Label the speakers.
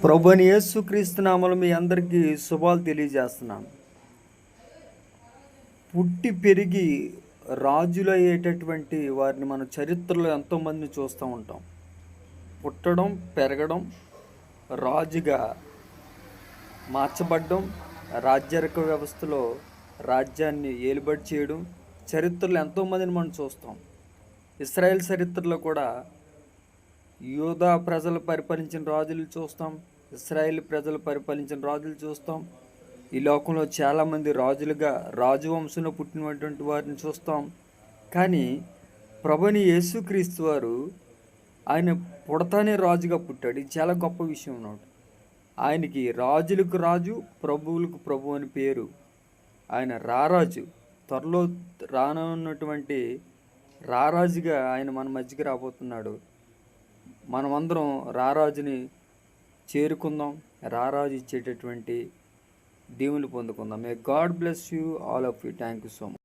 Speaker 1: ప్రభువైన యేసుక్రీస్తు నామములో మీ అందరికీ శుభాలు తెలియజేస్తున్నాను. పుట్టి పెరిగి రాజులయ్యేటటువంటి వారిని మన చరిత్రలో ఎంతోమందిని చూస్తూ ఉంటాం. పుట్టడం, పెరగడం, రాజుగా మార్చబడ్డం, రాజ్యాధిక వ్యవస్థలో రాజ్యాన్ని ఏలుబడి చేయడం, చరిత్రలో ఎంతోమందిని మనం చూస్తాం. ఇశ్రాయేల్ చరిత్రలో కూడా యూదా ప్రజలు పరిపాలించిన రాజులు చూస్తాం, ఇశ్రాయేల్ ప్రజలు పరిపాలించిన రాజులు చూస్తాం. ఈ లోకంలో చాలామంది రాజులుగా రాజవంశంలో పుట్టినటువంటి వారిని చూస్తాం. కానీ ప్రభువైన యేసుక్రీస్తు వారు ఆయన పుడతానే రాజుగా పుట్టాడు. ఇది చాలా గొప్ప విషయం అన్నమాట. ఆయనకి రాజులకు రాజు, ప్రభువులకు ప్రభు అని పేరు. ఆయన రారాజు, త్వరలో రానున్నటువంటి రారాజుగా ఆయన మన మధ్యకి రాబోతున్నాడు. మనమందరం రారాజుని చేరుకుందాం, రారాజు ఇచ్చేటటువంటి దీవులు పొందుకుందాం. May God bless you all of you. Thank you so much.